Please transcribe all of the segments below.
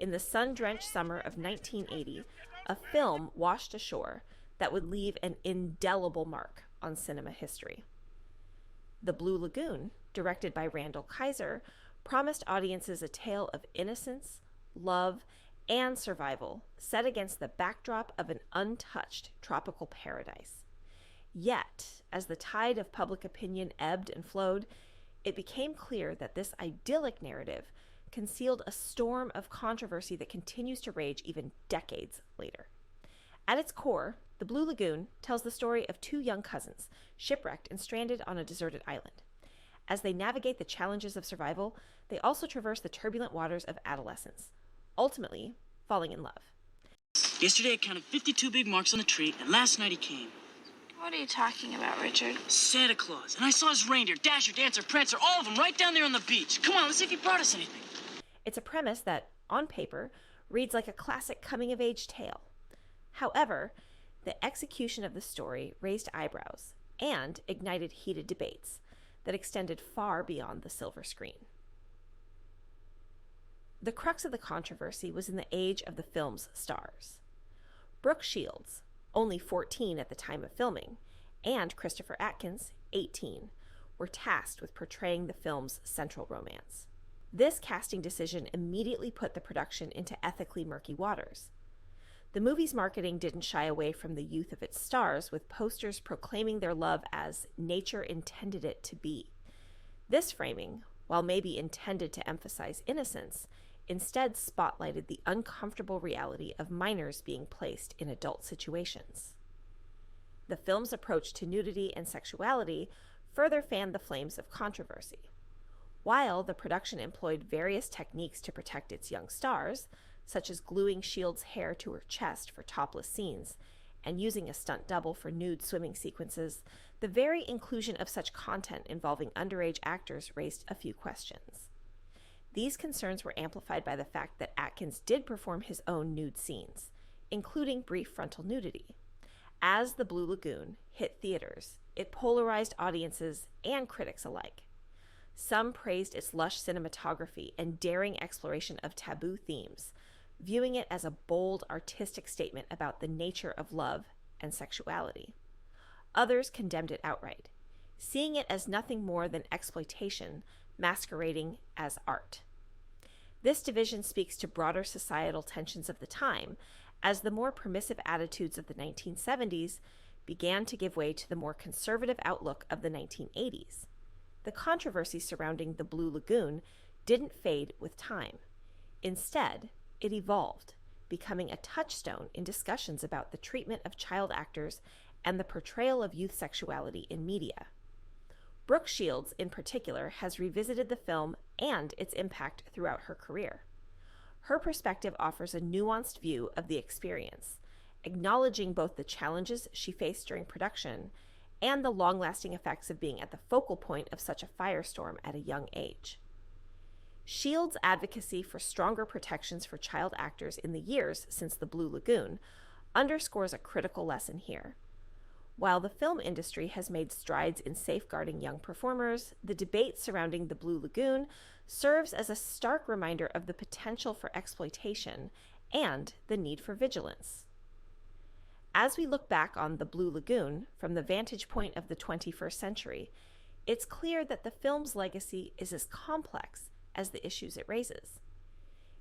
in the sun-drenched summer of 1980, a film washed ashore that would leave an indelible mark on cinema history. The Blue Lagoon, directed by Randall Kiser, promised audiences a tale of innocence, love, and survival set against the backdrop of an untouched tropical paradise. Yet, as the tide of public opinion ebbed and flowed, it became clear that this idyllic narrative concealed a storm of controversy that continues to rage even decades later. At its core, The Blue Lagoon tells the story of two young cousins, shipwrecked and stranded on a deserted island. As they navigate the challenges of survival, they also traverse the turbulent waters of adolescence, ultimately falling in love. Yesterday I counted 52 big marks on the tree, and last night he came. What are you talking about, Richard? Santa Claus. And I saw his reindeer, Dasher, Dancer, Prancer, all of them right down there on the beach. Come on, let's see if he brought us anything. It's a premise that, on paper, reads like a classic coming-of-age tale. However, the execution of the story raised eyebrows and ignited heated debates that extended far beyond the silver screen. The crux of the controversy was in the age of the film's stars. Brooke Shields, only 14 at the time of filming, and Christopher Atkins, 18, were tasked with portraying the film's central romance. This casting decision immediately put the production into ethically murky waters. The movie's marketing didn't shy away from the youth of its stars, with posters proclaiming their love as nature intended it to be. This framing, while maybe intended to emphasize innocence, instead spotlighted the uncomfortable reality of minors being placed in adult situations. The film's approach to nudity and sexuality further fanned the flames of controversy. While the production employed various techniques to protect its young stars, such as gluing Shields' hair to her chest for topless scenes and using a stunt double for nude swimming sequences, the very inclusion of such content involving underage actors raised a few questions. These concerns were amplified by the fact that Atkins did perform his own nude scenes, including brief frontal nudity. As The Blue Lagoon hit theaters, it polarized audiences and critics alike. Some praised its lush cinematography and daring exploration of taboo themes, viewing it as a bold artistic statement about the nature of love and sexuality. Others condemned it outright, seeing it as nothing more than exploitation masquerading as art. This division speaks to broader societal tensions of the time, as the more permissive attitudes of the 1970s began to give way to the more conservative outlook of the 1980s. The controversy surrounding The Blue Lagoon didn't fade with time. Instead, it evolved, becoming a touchstone in discussions about the treatment of child actors and the portrayal of youth sexuality in media. Brooke Shields, in particular, has revisited the film and its impact throughout her career. Her perspective offers a nuanced view of the experience, acknowledging both the challenges she faced during production and the long-lasting effects of being at the focal point of such a firestorm at a young age. Shields' advocacy for stronger protections for child actors in the years since The Blue Lagoon underscores a critical lesson here. While the film industry has made strides in safeguarding young performers, the debate surrounding The Blue Lagoon serves as a stark reminder of the potential for exploitation and the need for vigilance. As we look back on The Blue Lagoon from the vantage point of the 21st century, it's clear that the film's legacy is as complex as the issues it raises.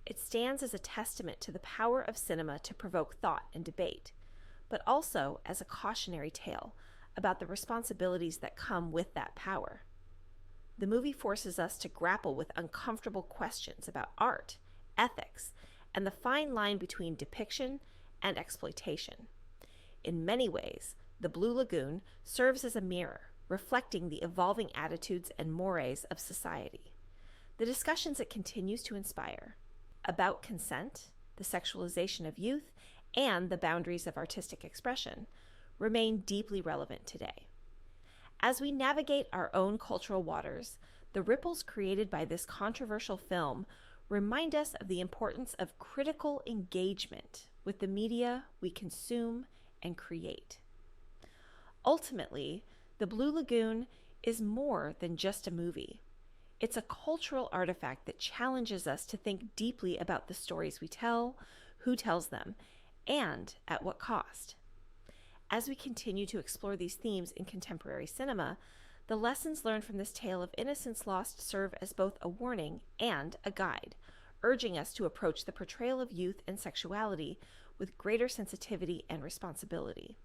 It stands as a testament to the power of cinema to provoke thought and debate, but also as a cautionary tale about the responsibilities that come with that power. The movie forces us to grapple with uncomfortable questions about art, ethics, and the fine line between depiction and exploitation. In many ways, The Blue Lagoon serves as a mirror, reflecting the evolving attitudes and mores of society. The discussions it continues to inspire about consent, the sexualization of youth, and the boundaries of artistic expression remain deeply relevant today. As we navigate our own cultural waters, the ripples created by this controversial film remind us of the importance of critical engagement with the media we consume and create. Ultimately, The Blue Lagoon is more than just a movie. It's a cultural artifact that challenges us to think deeply about the stories we tell, who tells them, and at what cost. As we continue to explore these themes in contemporary cinema, the lessons learned from this tale of innocence lost serve as both a warning and a guide, urging us to approach the portrayal of youth and sexuality with greater sensitivity and responsibility.